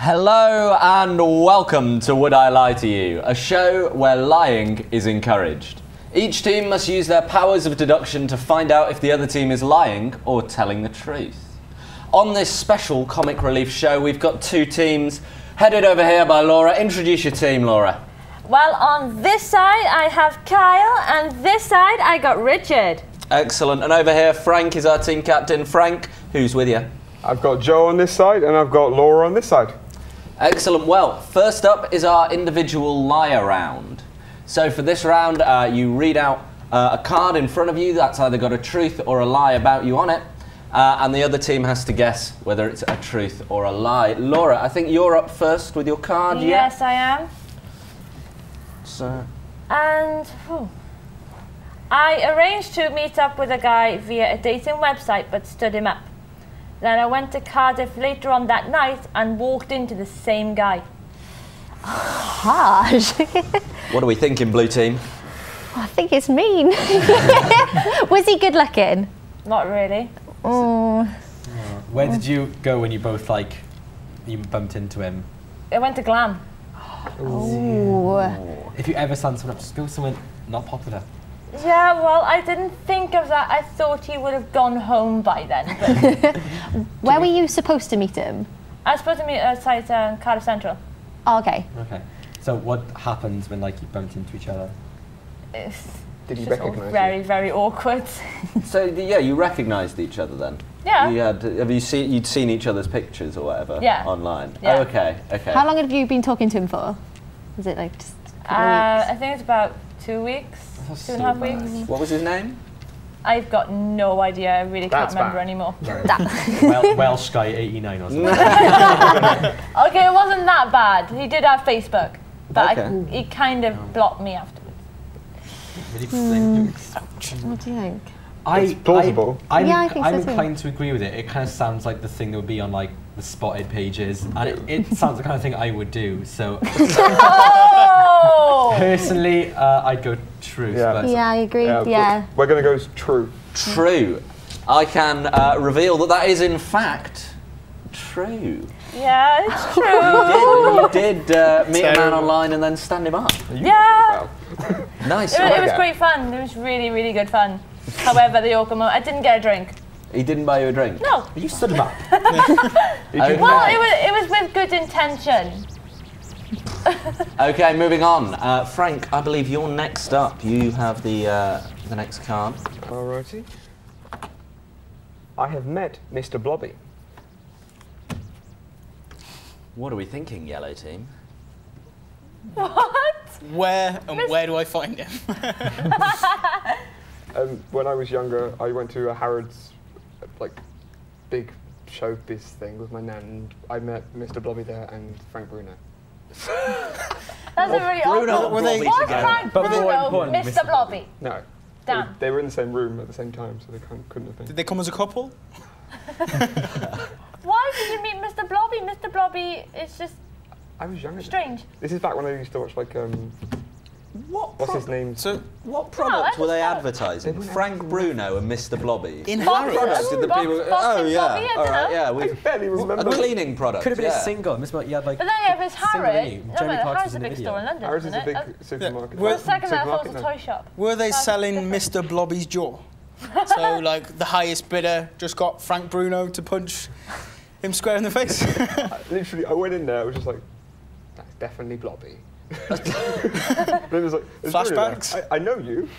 Hello and welcome to Would I Lie to You, a show where lying is encouraged. Each team must use their powers of deduction to find out if the other team is lying or telling the truth. On this special comic relief show, we've got two teams headed over here by Laura. Introduce your team, Laura. Well, on this side I have Kyle, and this side I got Richard. Excellent. And over here, Frank is our team captain. Frank, who's with you? I've got Joe on this side, and I've got Laura on this side. Excellent. Well, first up is our individual liar round. So for this round, you read out a card in front of you that's either got a truth or a lie about you on it, and the other team has to guess whether it's a truth or a lie. Laura, I think you're up first with your card, yeah? Yes, I am. So. And I arranged to meet up with a guy via a dating website, but stood him up. Then I went to Cardiff later on that night and walked into the same guy. Harsh. What are we thinking, blue team? I think it's mean. Was he good looking? Not really. Where did you go when you both, you bumped into him? I went to Glam. Ooh. If you ever stand someone up, just go somewhere not popular. Yeah, well, I didn't think of that. I thought he would have gone home by then. But Where were you supposed to meet him? I was supposed to meet outside Cardiff Central. Oh, okay. Okay. So what happens when you bumped into each other? It's Did you just all recognise very, very awkward. So yeah, you recognised each other then? Yeah. You'd seen each other's pictures or whatever? Yeah. Online? Yeah. Oh, okay, okay. How long have you been talking to him for? Was it just a couple of weeks? I think it's about 2 weeks, That's 2.5 so weeks. What was his name? I've got no idea. I really That's can't remember bad. anymore. Welsh guy 89 or something. Okay, it wasn't that bad. He did have Facebook, but Okay. he kind of blocked me afterwards. What do you think? It's plausible. Yeah, I think so I'm too. inclined to agree with it. It kind of sounds like the thing that would be on the spotted pages, and it sounds the kind of thing I would do. So Oh! personally, I'd go truth. Yeah. But Yeah, I agree. but Yeah. We're going to go true. True. I can reveal that is in fact true. Yeah, it's true. You did meet a man online and then stand him up. Yeah. Nice. It was Okay. great fun. It was really, really good fun. However, the awkward moment, I didn't get a drink. He didn't buy you a drink? No. you stood him up. Okay. Well, it was with good intention. Okay, moving on. Frank, I believe you're next up. You have the next card. Alrighty. I have met Mr. Blobby. What are we thinking, yellow team? What? Where do I find him? When I was younger, I went to a Harrods, big showbiz thing with my nan, and I met Mr. Blobby there and Frank Bruno. That's a really Bruno awkward. and Blobby Was together. Frank But more Bruno important, Mr. Blobby? No. Damn. They were in the same room at the same time, so they couldn't have been. Did they come as a couple? Why did you meet Mr. Blobby? Mr. Blobby is just I was younger. strange. This is back when I used to watch what's his name? So What product I were they just advertising? Frank Bruno and Mr. Blobby. in Box- Harrods. Did the Box- people? Box Oh and yeah. Blobby, I All don't right. know. Yeah. I barely A remember. cleaning product. Could have been yeah. a single. Must have, you had But then you have his Single Harrods. venue. No, Jeremy but Clarkson Harrods was is in a the big video. store in London, Harrods is isn't a big it? supermarket. Well, The second I thought it was a toy shop. Were they That's selling different. Mr. Blobby's jaw? So the highest bidder just got Frank Bruno to punch him square in the face. Literally, I went in there. I was just like, "That's definitely Blobby." But it was like, "It's Bruno there. Flashbacks? I know you.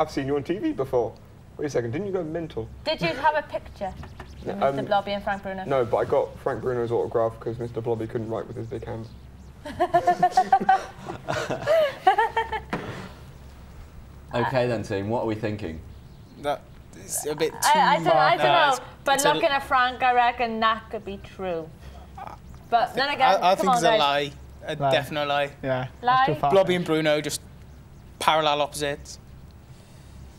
I've seen you on TV before. Wait a second, didn't you go mental? Did you have a picture of Mr. Blobby and Frank Bruno? No, but I got Frank Bruno's autograph because Mr. Blobby couldn't write with his big hands. Okay then, team. What are we thinking? That is a bit too I don't know. it's- But it's a- looking at Frank, I reckon that could be true. But then again, I come think on, it's a guys. lie. A definite lie. Yeah. Lie? That's too far. Blobby and Bruno just parallel opposites.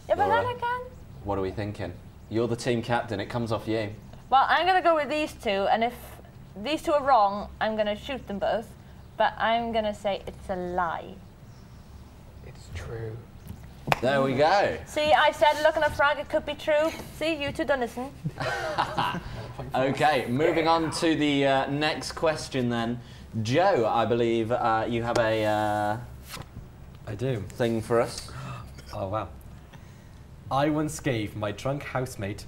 Yeah, but then Alright. again. What are we thinking? You're the team captain. It comes off you. Well, I'm going to go with these two, and if these two are wrong, I'm going to shoot them both. But I'm going to say it's a lie. It's true. There we go. See, I said looking at Frank, it could be true. See, you two don't listen. Okay, moving on to the next question then. Joe, I believe you have a I do. thing for us. Oh, wow. I once gave my drunk housemate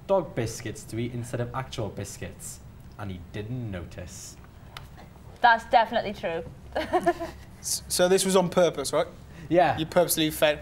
dog biscuits to eat instead of actual biscuits, and he didn't notice. That's definitely true. So this was on purpose, right? Yeah. You purposely fed.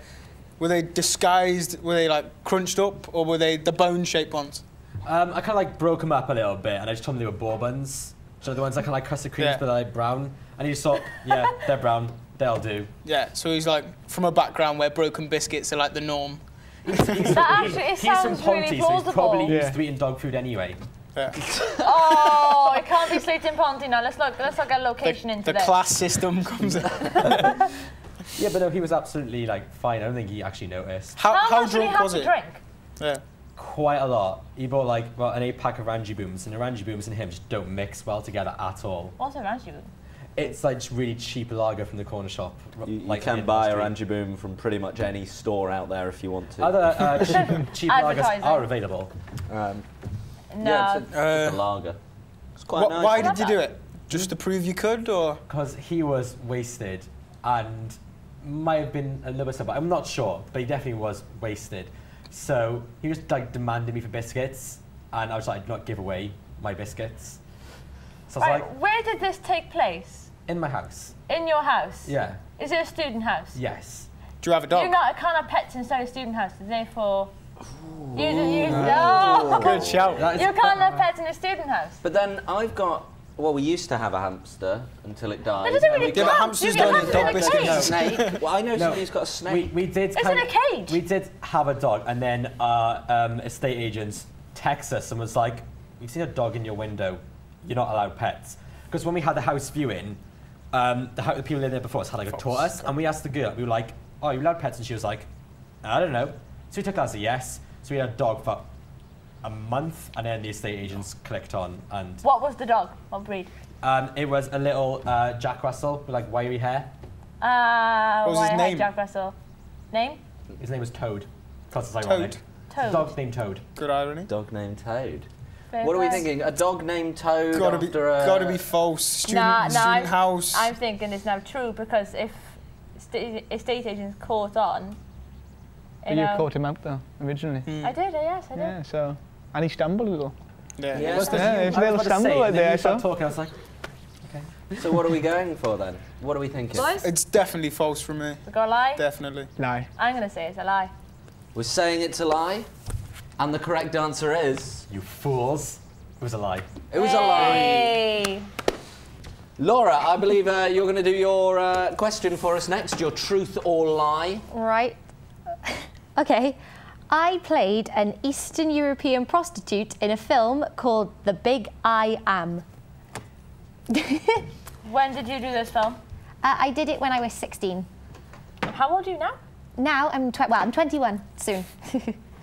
Were they disguised? Were they like crunched up, or were they the bone-shaped ones? I kind of like broke them up a little bit, and I just told them they were bourbons. So the ones that kind of like custard creams, Yeah. but they're like brown. And he just thought, yeah, they're brown. They'll do. Yeah. So he's like from a background where broken biscuits are like the norm. That actually, it He's from sounds really Ponty, so he's probably plausible. used to eating dog food anyway. Yeah. Oh, it can't be Slayton Ponty now. Let's look at location into The this. class system comes in. Yeah, but no, he was absolutely like fine. I don't think he actually noticed. How much did he drunk have was to it? drink? Yeah. Quite a lot. He bought like an 8-pack of Ranji Booms, and the Ranji Booms and him just don't mix well together at all. What's a Ranji? It's like just really cheap lager from the corner shop. You like can in buy a the Ranji Boom from pretty much any store out there if you want to. Other cheap lagers Advertising. are available. No. Yeah, it's a lager. It's quite nice. Why love did you do that. it? Just to prove you could, or? Because he was wasted and might have been a little bit sober. I'm not sure, but he definitely was wasted. So he was like demanding me for biscuits, and I was like, not give away my biscuits. So I was Right, like, where did this take place? in my house. In your house? Yeah. Is it a student house? Yes. Do you have a dog? You can't have pets inside a student house, therefore. No. Good shout. That is, You can't have pets in a student house. But then I've got. Well, we used to have a hamster until it died. That doesn't really Yeah, but count. hamsters You can don't have eat them dog in a biscuits. cage. Snake. Well, I know somebody who's got a snake. we did. It's in a cage. We did have a dog, and then our estate agents text us and was like, "We've seen a dog in your window. You're not allowed pets." Because when we had the house viewing, the people living there before us had like a tortoise, and we asked the girl, we were like, "Oh, you allowed pets?" And she was like, "I don't know." So we took that as a yes. So we had a dog for a month, and then the estate agents clicked on, and What was the dog? What breed? it was a little Jack Russell with like wiry hair. What was his Why name? Jack Russell. Name? His name was Toad. Because it's ironic. Toad. Toad. Dog's named Toad. Good irony. Dog named Toad. Very What are we nice. thinking? A dog named Toad Gotta be, after a. gotta be false. Student I'm, house. I'm thinking it's now true because if estate agents caught on, But you caught him out though, originally. I did, yes, I did. Yeah, so. And he stumbled a little. Yeah. Yeah. What's the- Yeah, it's a I little was about to stumble say, right and then there, you started so. talking, I was like, So what are we going for then? What are we thinking? Boys, It's definitely false from me. we got a lie? Definitely. Lie. I'm going to say it's a lie. We're saying it's a lie, and the correct answer is you fools. It was a lie. it was a lie. Hey. Laura, I believe you're going to do your question for us next. Your truth or lie? Right. Okay. I played an Eastern European prostitute in a film called The Big I Am. When did you do this film? I did it when I was 16. How old are you now? Now I'm I'm 21 soon.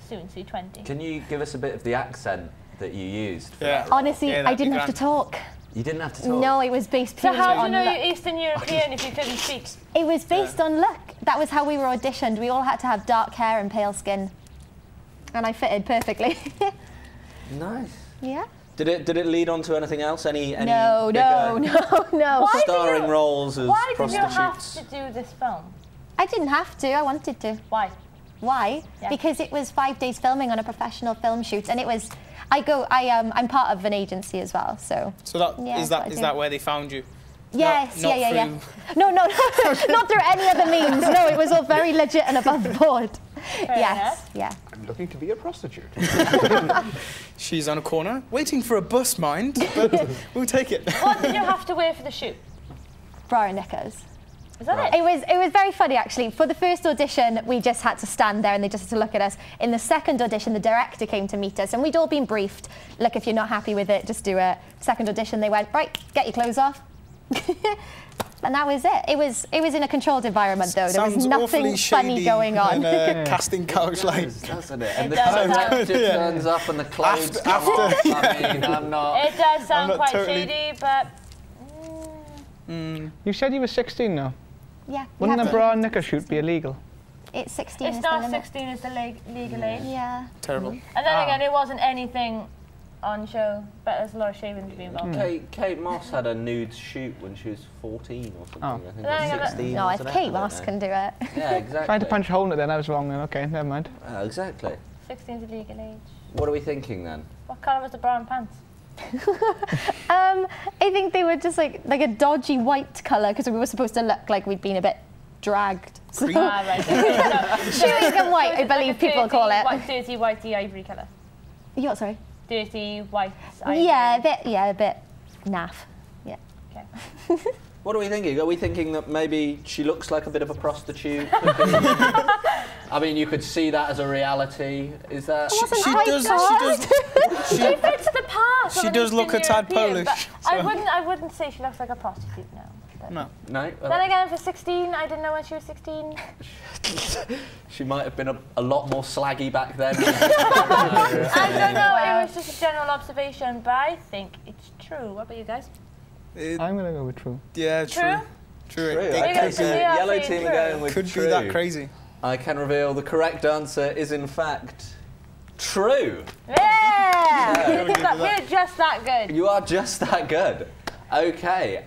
Soon, so you're 20. Can you give us a bit of the accent that you used? for Yeah. that? Honestly, Yeah, I that'd be didn't have to grand. talk. You didn't have to talk. No, it was based So purely how do you on know luck. you're Eastern European if you couldn't speak? It was based on luck. That was how we were auditioned. We all had to have dark hair and pale skin. And I fitted perfectly. Nice. Yeah? Did it lead on to anything else? Any No, no, bigger no, no. Why did starring you- roles as Why did you have prostitutes? to do this film? I didn't have to. I wanted to. Why? Why? Yeah. Because it was 5 days filming on a professional film shoot, and it was. I'm part of an agency as well, so. So that Yeah, is that's what I that is do. that where they found you? Yes, not yeah. through- No, not through any other means. No, it was all very legit and above board. enough. Yeah. I'm looking to be a prostitute. She's on a corner, waiting for a bus, mind, but we'll take it. What did you have to wear for the shoot? Bra and knickers. Is that It was very funny actually. For the first audition, we just had to stand there and they just had to look at us. In the second audition, the director came to meet us and we'd all been briefed. Look, if you're not happy with it, just do it. Second audition, they went, right, get your clothes off. And that was it. It was in a controlled environment though. There was Sounds nothing awfully funny shady going on. and, casting couch like. Doesn't it? And the does clothes sound- just turns up and the clothes come After- off. I mean, I'm not. It does sound not quite totally- shady, but You said you were 16 now. Yeah. Wouldn't a bra and knicker shoot be illegal? It's 16 it's is the not limit. 16 is the legal age. Yeah. Terrible. And then again, it wasn't anything on show, but there's a lot of shaving to be involved. Kate Moss had a nude shoot when she was 14 or something. I think Yeah, or 16. No, if wasn't it? Kate I don't Moss know. can do it. Yeah, exactly. Tried to punch a hole in it then, I was wrong then. Okay, never mind. Exactly. 16's a legal age. What are we thinking then? What colour was the bra and pants? I think they were just like a dodgy white colour because we were supposed to look like we'd been a bit dragged. So, Ah, right. Okay. So, Pink and white, I like believe a people dirty, call it. Dirty, whitey, ivory colour. Yeah, sorry. Dirty, white, ivory. Yeah, a bit naff. Yeah. Okay. What are we thinking? Are we thinking that maybe she looks like a bit of a prostitute? I mean, you could see that as a reality. Is that? She does. She fits the part. She of an does look Eastern a tad European, Polish, but I wouldn't say she looks like a prostitute now. But No. No. Then again, for 16, I didn't know when she was 16. She might have been a lot more slaggy back then. I don't know. It was just a general observation, but I think it's true. What about you guys? I'm going to go with true. Yeah, True? True. True. It Okay, guys so can the be out yellow saying team are true. going with could true. be that crazy. I can reveal the correct answer is in fact true. Yeah! We're just that good. You are just that good. Okay,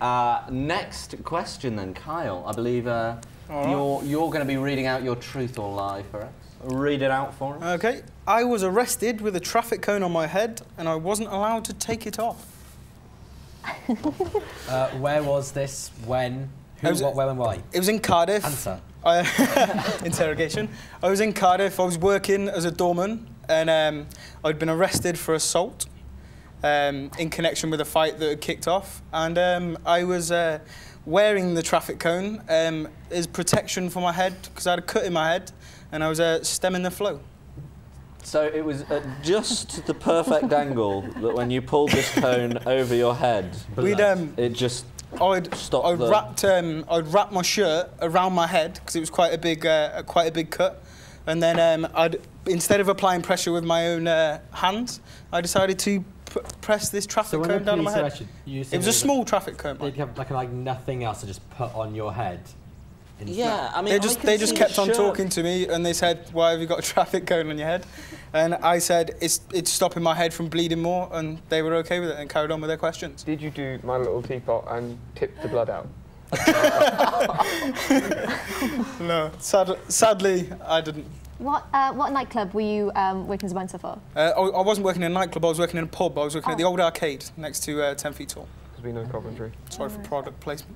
next question then, Kyle. I believe you're going to be reading out your truth or lie for us. Read it out for us. Okay. I was arrested with a traffic cone on my head and I wasn't allowed to take it off. Where was this? When? Who? What? Where? And why? It was in Cardiff. Answer. Interrogation. I was in Cardiff. I was working as a doorman, and I'd been arrested for assault in connection with a fight that had kicked off. And I was wearing the traffic cone as protection for my head because I had a cut in my head, and I was stemming the flow. So it was at just the perfect angle that when you pulled this cone over your head, it just stopped. I'd wrap my shirt around my head because it was quite a big cut, and then instead of applying pressure with my own hands, I decided to press this traffic cone down on my head. It was a small traffic cone. They'd have like nothing else to just put on your head. Yeah, I mean, they just kept on talking to me, and they said, "Why have you got a traffic cone on your head?" And I said, "It's stopping my head from bleeding more," and they were okay with it and carried on with their questions. Did you do My Little Teapot and tip the blood out? No, sadly, I didn't. What nightclub were you working as a bouncer for? I wasn't working in a nightclub. I was working in a pub. I was working at the old arcade next to 10 Feet Tall. Because we know Coventry. Sorry for product placement.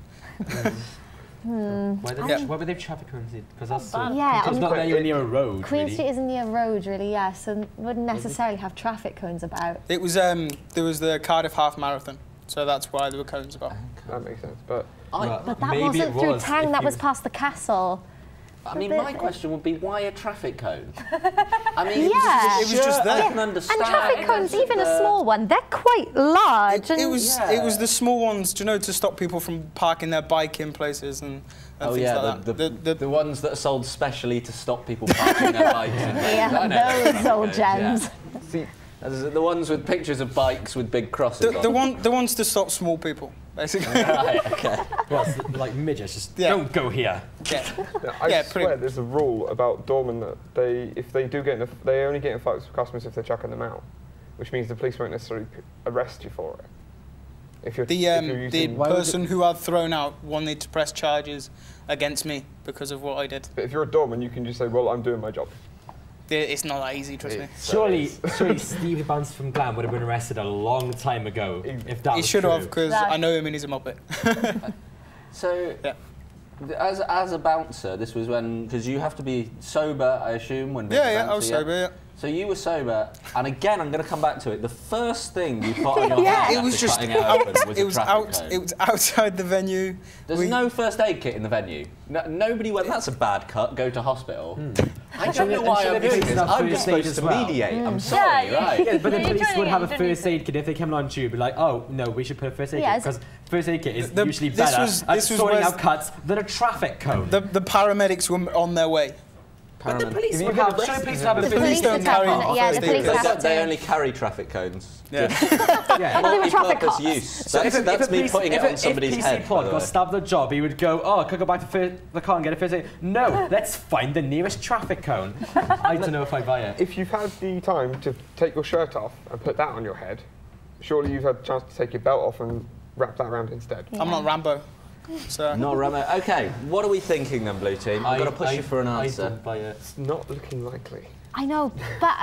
Where were they traffic cones? Because that's Yeah, it's not that you're near a road. Queen really. Street isn't near a road, really, yeah, so wouldn't necessarily have traffic cones about. It was there was the Cardiff Half Marathon, so that's why there were cones about. That makes sense. But But that wasn't through Tang, that was past the castle. I mean, my question would be, why a traffic cone? I mean, Yeah. It was just there. I can understand. And traffic cones, even a small one, they're quite large. It was the small ones, do you know, to stop people from parking their bike in places and Oh things yeah, like that. the ones that are sold specially to stop people parking their bikes. In places. I know Yeah, those those old cones, gems. see, The ones with pictures of bikes with big crosses on. The ones to stop small people, basically. Right, okay. Well, it's like midgets, just Yeah. don't go here. Yeah. I Yeah, swear pretty- there's a rule about doormen that if they do get they only get in fights with customers if they're chucking them out, which means the police won't necessarily arrest you for it. If you're The using, person who I'd thrown out wanted to press charges against me because of what I did. but if you're a doorman, you can just say, "Well, I'm doing my job." It's not that easy, trust me. Surely Steve Bounce from Glam would have been arrested a long time ago if that He was should true. have, because Right. I know him and he's a muppet. So, Yeah. as a bouncer, this was when, because you have to be sober, I assume, when being a Yeah, bouncer, I was sober, yeah. So you were sober, and again, I'm going to come back to it. The first thing you put on your Yeah. head It was after just cutting it open was it a was traffic cone. it was outside the venue. There's We- no first aid kit in the venue. Nobody went, that's a bad cut, go to hospital. I don't know And why should I'm there be doing this. some I'm first just aid supposed as to well? mediate. I'm sorry, Yeah, right? Yeah, but the You're police doing would it, have a you don't first aid kit if they came on to you, be like, oh no, we should put a first aid Yeah, kit because first aid kit is usually this better was- at this was sorting where- out cuts than a traffic cone. The paramedics were on their way. But the Paramount. police If you would get have. arrested, Surely police then would have the a police bit- don't carry- Yeah, the police They, have they to. only carry traffic cones. Yeah. Yeah. They were traffic Multi-purpose cops. use. So That's, if that's a me police- putting it on somebody's if head. PC by Pod the got way. stabbed at a job, he would go, oh, could I go back to the car and get a first aid? No, let's find the nearest traffic cone. I don't know if I buy it. If you've had the time to take your shirt off and put that on your head, surely you've had the chance to take your belt off and wrap that around instead. I'm not Rambo. So No, Ramo. Okay, what are we thinking then, Blue Team? I'm going to push you for an I answer. don't buy it. It's not looking likely. I know, but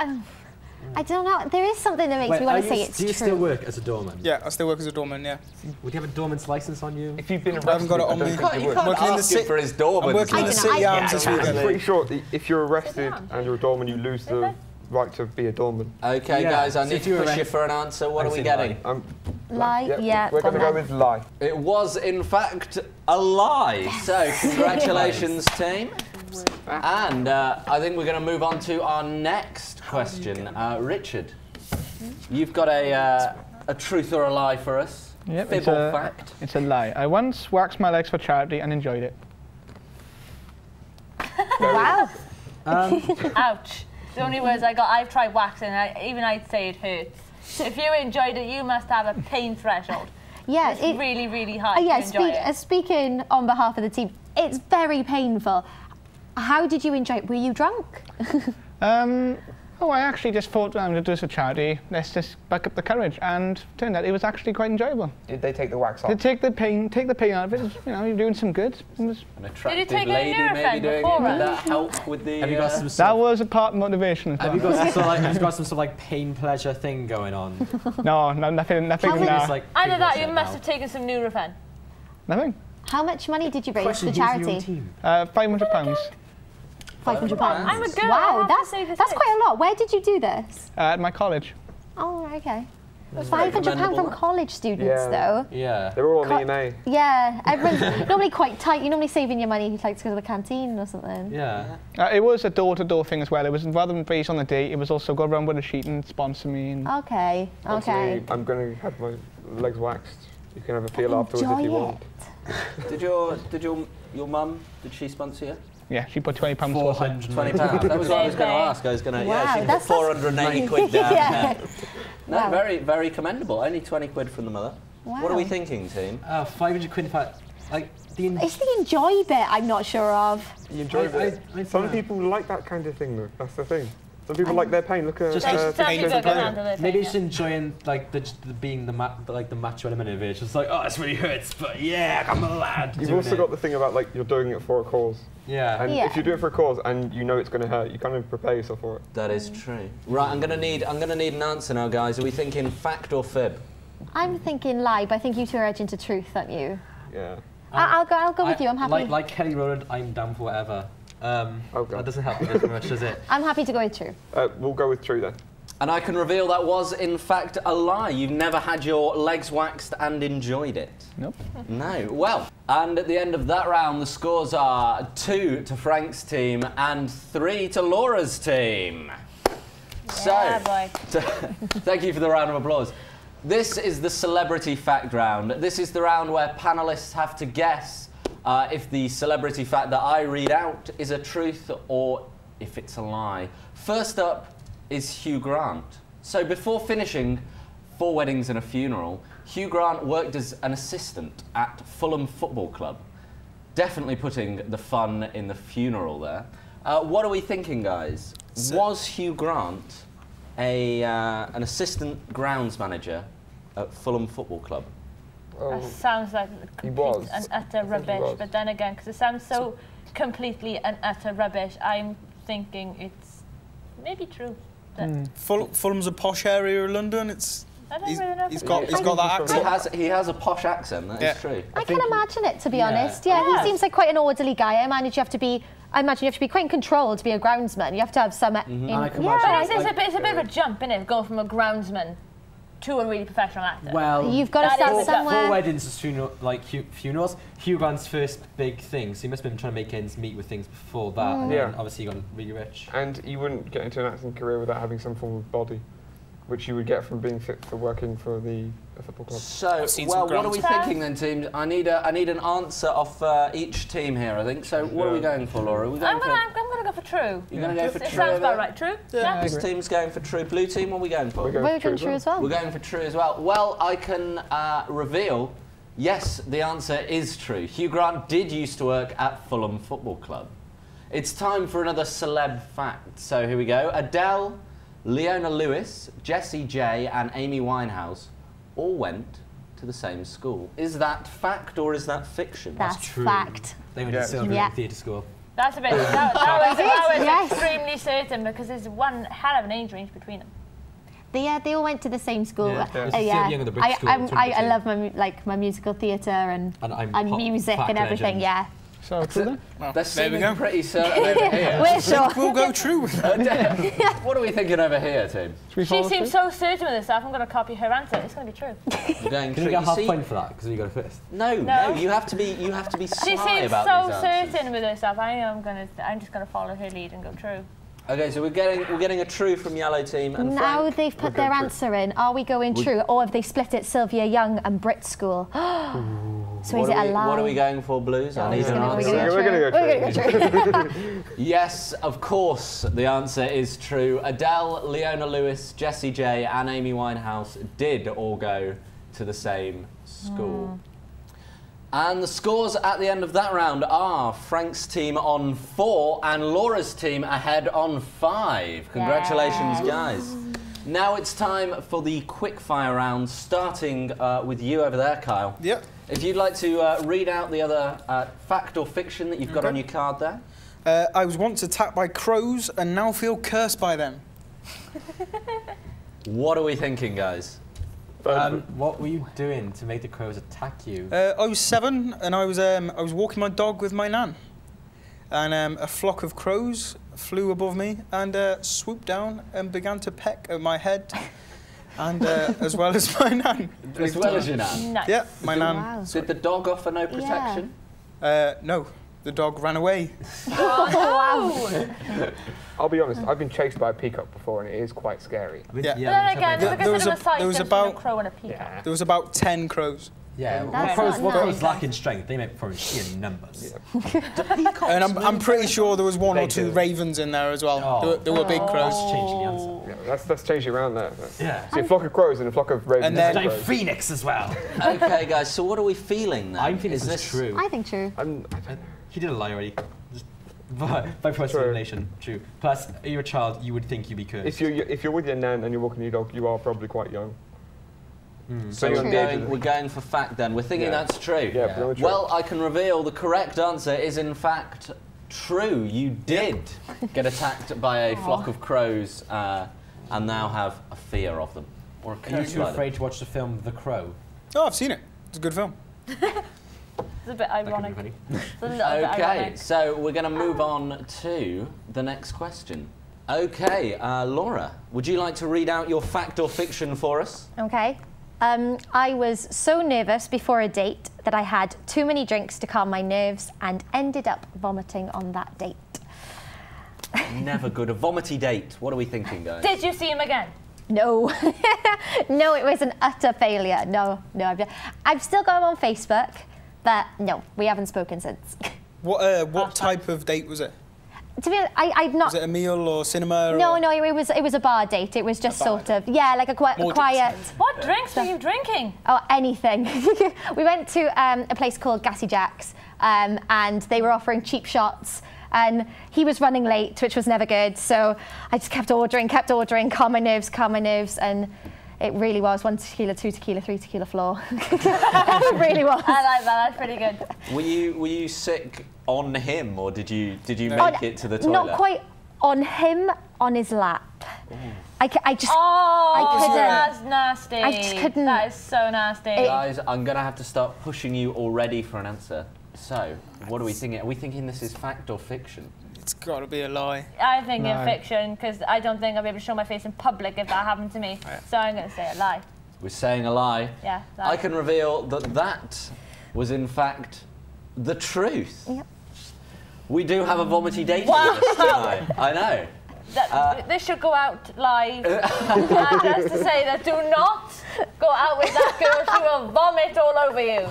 I don't know. There is something that makes me want to say it's do you true. still work as a doorman? yeah, I still work as a doorman. Yeah, Would you have a doorman's license on you? If you've been I arrested, haven't got it on I don't me. think you would. can't working in the ask him city- for his doorman's I'm working in the license. city I arms this can. I'm weekend. pretty sure that if you're arrested and you're a doorman, you lose Is the it? right to be a doorman. Okay, Yeah, guys, I so need if to you push arrest- you for an answer. What I are we say getting? Lie, yeah, We're go going to on go then. with lie. It was, in fact, a lie. So, congratulations, team. And I think we're going to move on to our next question. Richard, you've got a truth or a lie for us? Yep, Fib or fact? It's a lie. I once waxed my legs for charity and enjoyed it. Wow. Ouch. The only words I got, I've tried waxing, even I'd say it hurts. So if you enjoyed it, you must have a pain threshold. Yeah, It's really, really high yeah. to enjoy it. Speaking on behalf of the team, it's very painful. How did you enjoy it? Were you drunk? I actually just thought I'm going to do this for charity. Let's just back up the courage, and turned out it was actually quite enjoyable. Did they take the wax off? To take the pain out of it. You know, you're doing some good. It was- An attractive take a lady maybe Nurofen doing it? before Did it? that help with the... Have you got some that sort of, was a part of motivation as have well. you got some sort of like, have you got some sort of like pain pleasure thing going on? No, nothing. How Nah, many- It's like Either that, people you say must now. have taken some Nurofen. nothing. How much money did you raise Question, for who's in your charity? team? £500 £500. I'm a girl. I Wow, have to that's say this that's is. quite a lot. Where did you do this? at my college. Oh, okay. That's very £500 commendable, from that. college students, Yeah. though. Yeah. They were all Co- on EMA. Yeah, everyone's normally quite tight. You're normally saving your money like to go to the canteen or something. Yeah. It was a door-to-door thing as well. It was rather than based on the date. It was also go around with a sheet and sponsor me. And Okay, okay. Obviously, I'm going to have my legs waxed. You can have a feel afterwards if Enjoy you it. want. Did your mum, did she sponsor you? yeah, she put £20 towards it. £20. That was what I was going to ask. I was going to, Wow, yeah, she put that's- 480 quid down. Yeah. No, Wow. very, very commendable. Only 20 quid from the mother. What are we Wow. thinking, team? 500 quid if I, like, the... It's the enjoy bit I'm not sure of. You enjoy it. Some people like that kind of thing, though. That's the thing. Some people like their pain. Look at Just- Some pain people for can pleasure. handle it. Maybe yeah. just enjoying like the being the macho element of it. It's just like, oh, this really hurts, but yeah, I'm a lad. You've doing also it. got the thing about like you're doing it for a cause. Yeah. And Yeah. if you do it for a cause and you know it's going to hurt, you kind of prepare yourself for it. That is true. Right, I'm gonna need an answer now, guys. Are we thinking fact or fib? I'm thinking lie, but I think you two are edging to truth, aren't you? Yeah. I'll go with you. I'm happy. Like Kelly Rowland, I'm down for whatever. God. That doesn't help very much, does it? I'm happy to go with true. We'll go with true then. And I can reveal that was, in fact, a lie. You've never had your legs waxed and enjoyed it. Nope. No. Well, and at the end of that round, the scores are 2 to Frank's team and 3 to Laura's team. So, Yeah, boy. thank you for the round of applause. This is the celebrity fact round. This is the round where panelists have to guess if the celebrity fact that I read out is a truth or if it's a lie. First up is Hugh Grant. So before finishing 4 Weddings and a Funeral, Hugh Grant worked as an assistant at Fulham Football Club. Definitely putting the fun in the funeral there. What are we thinking, guys? Was Hugh Grant an assistant grounds manager at Fulham Football Club? That sounds like He complete was. and utter I think he rubbish. was. But then again, because it sounds so completely and utter rubbish, I'm thinking it's maybe true. But Fulham's a posh area of London. It's I don't he's, really know. he's if got it's he's true. got that He accent. has a posh accent, that is Yeah. true. I can imagine it, to be Yeah. honest. Yeah, Yeah. he seems like quite an orderly guy. I imagine you have to be quite in control to be a groundsman. You have to have some. I can But imagine- it's a bit of a jump, isn't it? Going from a groundsman to a really professional actor. Well, You've got to That start is a- somewhere. for weddings and funerals, Hugh Grant's first big thing. So he must have been trying to make ends meet with things before that. And then Yeah. obviously he got really rich. And you wouldn't get into an acting career without having some form of body. which you would get from being fit for working for the football club. So, seen well, some what are we grounds. thinking then, team? I need an answer off each team here, I think. So, what are we going for, Laura? Are we going I'm gonna go for true. You're going to go for It true? sounds about right. True? Yeah. This team's going for true. Blue team, what are we going for? We're going We're for going true as well. We're going for true as well. Well, I can reveal, yes, the answer is true. Hugh Grant did used to work at Fulham Football Club. It's time for another celeb fact. So here we go. Adele, Leona Lewis, Jessie J and Amy Winehouse all went to the same school. Is that fact or is that fiction? That's true. fact. They went Yeah. to Silver Yeah. Theatre School. That's a bit. That was Yes. extremely certain because there's one hell of an age range between them. They all went to the same school. Yeah. Yeah. It's Young at the British School, I 2022. love my musical theatre and I'm pop music fact and everything. legend. Yeah. So true then. Well, They're there we seeming go. pretty certain over here. We're sure. We'll go true. What are we thinking over here, team? Should we She follow seems through? so certain with herself. I'm going to copy her answer. It's going to be true. We're going Can true. you get half see- point for that? Because you got it first. No, No. you have to be She sly seems about so these answers. certain with herself. I'm just going to follow her lead and go true. Okay, so we're getting a true from yellow team and Now Frank. they've put We're their going true. answer in. Are we going true, or have they split it? Sylvia Young and Brit School. So is it a lie? What are we going for, Blues? I need an We're answer. gonna We're gonna go true. We're gonna go true. Yes, of course, the answer is true. Adele, Leona Lewis, Jessie J and Amy Winehouse did all go to the same school. And the scores at the end of that round are Frank's team on 4 and Laura's team ahead on 5. Congratulations, Yes. guys. Now it's time for the quickfire round, starting with you over there, Kyle. Yep. If you'd like to read out the other fact or fiction that you've got on your card there. I was once attacked by crows and now feel cursed by them. What are we thinking, guys? What were you doing to make the crows attack you? I was 7 and I was walking my dog with my nan. And a flock of crows flew above me and swooped down and began to peck at my head and as well as my nan. As well as your nan. Nice. Yeah, my nan. Wow. Did the dog offer no protection? No, the dog ran away. I'll be honest, I've been chased by a peacock before and it is quite scary. I mean, Yeah. But then again, There- look there at was them a- aside, there was there's between a about- crow and a peacock. There was about 10 crows. Yeah, That's what not crows nice. lack in strength, they make for sheer numbers. And I'm pretty sure there was one They or two do. ravens in there as well. Oh. There were big crows. That's changing the answer. Yeah, that's changed you around there. Yeah. See, a flock of crows and a flock of ravens. And then- Giant crows. phoenix as well. Okay, guys, so what are we feeling then? I'm feeling Is this is true. I think true. He did a lie already. Just by process of elimination. True. Plus, you're a child, you would think you'd be cursed. If you're with your nan and you're walking your dog, you are probably quite young. So you're on the edge of we're going for fact then. We're thinking Yeah. that's true. Yeah, pretty much true. Well, I can reveal the correct answer is in fact true. You did get attacked by a flock of crows and now have a fear of them. Or a Are you curse too by them. afraid to watch the film The Crow? Oh, I've seen it. It's a good film. It's a bit That could ironic. be funny. It's a little bit Okay, ironic. so we're going to move on to the next question. Okay, Laura, would you like to read out your fact or fiction for us? Okay. I was so nervous before a date that I had too many drinks to calm my nerves and ended up vomiting on that date. Never good. A vomity date. What are we thinking, guys? Did you see him again? No. No, it was an utter failure. No, I've still got him on Facebook, but no, we haven't spoken since. What type of date was it? To be honest, I've not... Was it a meal or cinema? No, or no, it was a bar date. It was just sort of, yeah, like a More quiet... What drinks were you drinking? Oh, anything. We went to a place called Gassy Jack's, and they were offering cheap shots. And he was running late, which was never good. So I just kept ordering, calm my nerves. And it really was 1 tequila, 2 tequila, 3 tequila floor. It really was. I like that. That's pretty good. Were you sick on him, or did you On- make it to the toilet? Not quite on him, on his lap. I just... Oh, couldn't. that's nasty. I just couldn't. That is so nasty. Guys, I'm going to have to start pushing you already for an answer. So, what are we thinking? Are we thinking this is fact or fiction? It's got to be a lie. I think in No. fiction, because I don't think I'll be able to show my face in public if that happened to me. So I'm going to say a lie. We're saying a lie. Yeah, lie. I can reveal that that was in fact the truth. Yep. We do have a vomity date with us tonight. I know. That this should go out live. And just to say that do not go out with that girl. She will vomit all over you.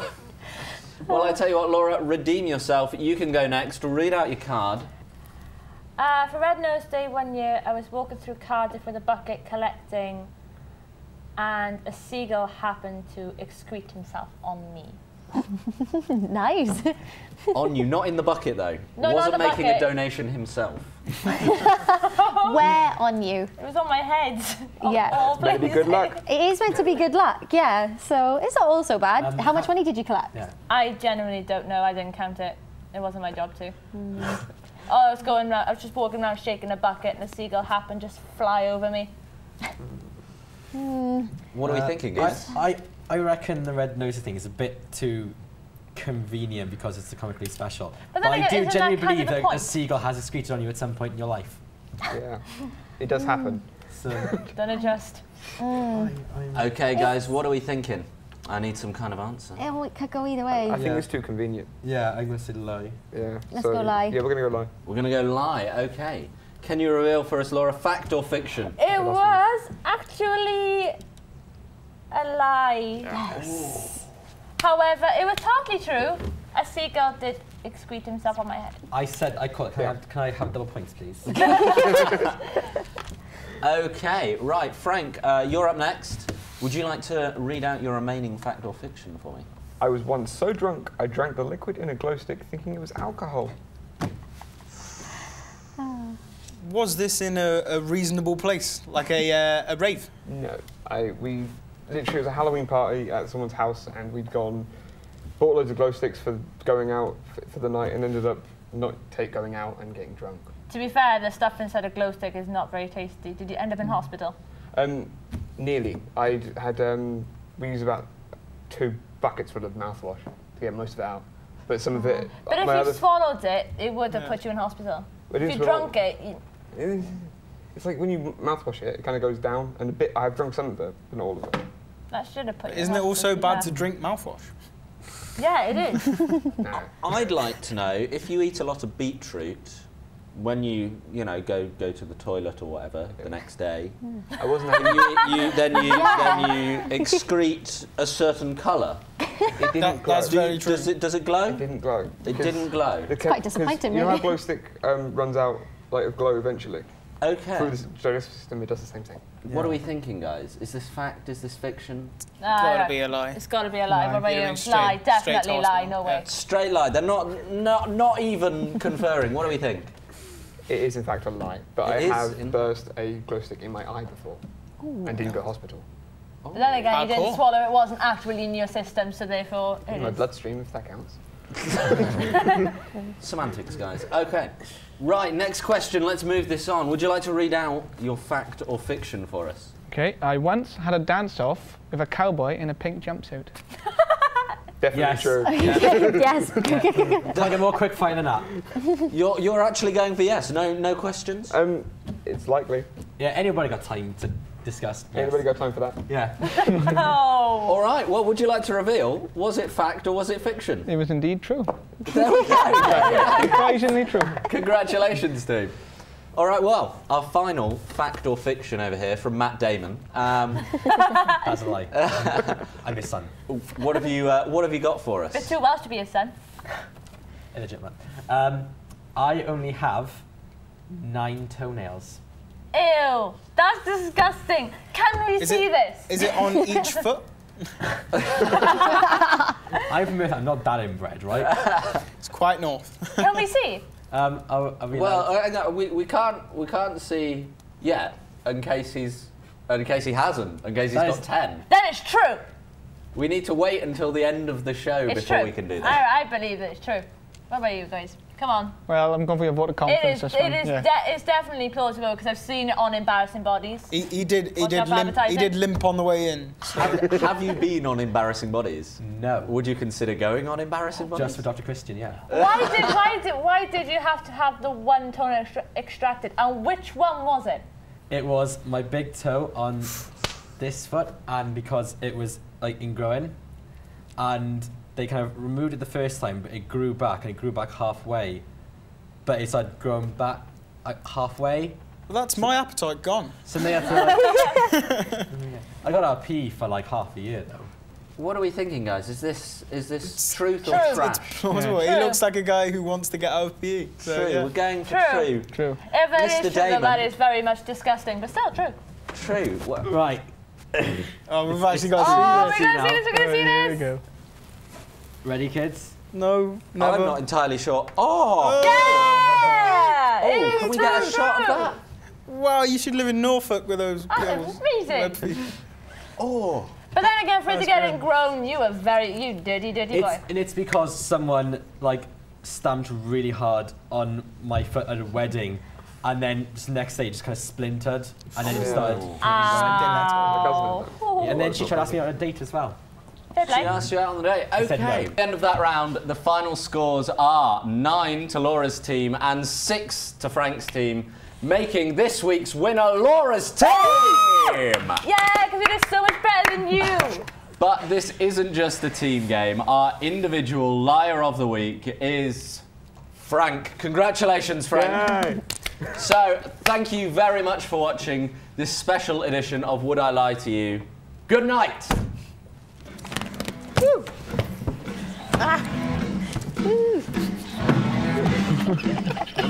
Well, I tell you what, Laura, redeem yourself. You can go next. Read out your card. For Red Nose Day one year, I was walking through Cardiff with a bucket collecting, and a seagull happened to excrete himself on me. Nice. On you, not in the bucket though. No, Wasn't not the making bucket. a donation himself. Where on you? It was on my head. Yeah. All Maybe good luck. It is meant to be good luck, yeah. So it's not all so bad. How much money did you collect? Yeah. I genuinely don't know. I didn't count it. It wasn't my job to. I was going around, I was just walking around shaking a bucket, and a seagull happened to just fly over me. What are we thinking, guys? I reckon the red nose thing is a bit too convenient because it's the comically special. But then I again, do isn't genuinely that kind believe of the that a point? seagull has excreted on you at some point in your life. Yeah, it does happen. So Don't adjust. Okay, guys, what are we thinking? I need some kind of answer. Oh, it could go either way. I think Yeah. it's too convenient. yeah, I'm gonna say lie. Yeah. Let's go lie. Yeah, we're gonna go lie. We're going to go lie. Okay. Can you reveal for us, Laura, fact or fiction? It was actually a lie. However, it was partly true. A seagull did excrete himself on my head. I said I call it. Can I have double points, please? Okay, right, Frank, you're up next. Would you like to read out your remaining fact or fiction for me? I was once so drunk, I drank the liquid in a glow stick thinking it was alcohol. Was this in a reasonable place, like a rave? No, we literally, it was a Halloween party at someone's house, and we'd gone, bought loads of glow sticks for going out for the night, and ended up not going out and getting drunk. To be fair, the stuff inside a glow stick is not very tasty. Did you end up in hospital? Nearly. I had we used about 2 buckets full of mouthwash to get most of it out, but some of it. But if you swallowed it, it would have put you in hospital. It If is you drunk it, It's like when you mouthwash it, it kind of goes down, and a bit. I've drunk some of it, but not all of it. that should have put you Isn't in it also hospital, bad to drink mouthwash? Yeah, it is. No. I'd like to know, if you eat a lot of beetroot, when you go to the toilet or whatever the next day, I wasn't. then you excrete a certain colour. It didn't glow. That's very true. Does it glow? It didn't glow. It didn't glow. quite disappointing, You know how really. glow stick runs out like of glow eventually. Through Okay. the digestive system, it does the same thing. What are we thinking, guys? Is this fact? Is this fiction? Gotta be a lie. It's got to be a lie. No, What about you're you? in straight- Lie, straight definitely to lie. hospital. No way. Straight lie. They're not even conferring. What do we think? It is in fact a lie, but It I is have in- burst a glow stick in my eye before and didn't go to hospital. But then again, you didn't cool. swallow. It wasn't actually in your system, so therefore it In my is. bloodstream, if that counts. Semantics, guys. Okay. Right, next question. Let's move this on. Would you like to read out your fact or fiction for us? Okay, I once had a dance-off with a cowboy in a pink jumpsuit. Definitely Yes. true. Yes. Can I get more quick fire than that? You're actually going for yes. No questions. It's likely. Yeah, anybody got time to discuss? Yes. Anybody got time for that? Yeah. No. All right. Well, would you like to reveal? Was it fact or was it fiction? It was indeed true. There we go. Surprisingly true. Congratulations, Steve. All right. Well, our final fact or fiction over here from Matt Damon. That's a lie. I'm his son. What have you got for Bit us? too Welsh to be his son. Illegitimate. I only have 9 toenails. Ew, that's disgusting. Can we see this? Is it on each foot? I admit I'm not that inbred, right? It's quite north. Can we see? Are we Well, allowed- no, we can't see yet in case he hasn't, in case he's That got is- 10. Then it's true. We need to wait until the end of the show It's before true. we can do that. I believe that it's true. What about you guys? Come on. Well, I'm going for your vote of It confidence is. this It one. is. Yeah. It's definitely plausible because I've seen it on Embarrassing Bodies. He did Watch out for advertising. limp on the way in. Have you been on Embarrassing Bodies? No. Would you consider going on Embarrassing Bodies? Just for Dr. Christian, yeah. Why did you have to have the one toenail extracted? And which one was it? It was my big toe on this foot, and because it was like ingrowing, and they kind of removed it the first time, but it grew back, and it grew back halfway, but it started growing back halfway, Well, that's my appetite gone. So they had to, I got out of PE for like half a year though. What are we thinking, guys? Is this truth or true. trash? Plausible. He looks like a guy who wants to get out of PE. So, True. yeah. We're going for True. true. If it is Mr. true, Damon. that is very much disgusting, but still true. True. What? Right. Oh, we've actually got Oh, to we're going to see this, we're going to see Here we this. go. Ready, kids? No, never. I'm not entirely sure. Oh! Yeah! Oh, can we get a shot of that? Wow, you should live in Norfolk with those Oh, girls. amazing. Oh! But then again, for it to That's get good. it grown, you dirty, dirty boy. And it's because someone like stamped really hard on my foot at a wedding, and then just the next day it just kind of splintered, and then it started. Ow. Yeah, and then she tried to ask me out on a date as well. Fair She play. asked you out on the day. I said Okay. no. At the end of that round, the final scores are 9 to Laura's team and 6 to Frank's team, making this week's winner Laura's team! Yeah, because we did so much better than you. But this isn't just a team game. Our individual liar of the week is Frank. Congratulations, Frank. So, thank you very much for watching this special edition of Would I Lie to You. Good night.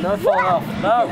No falling off. No.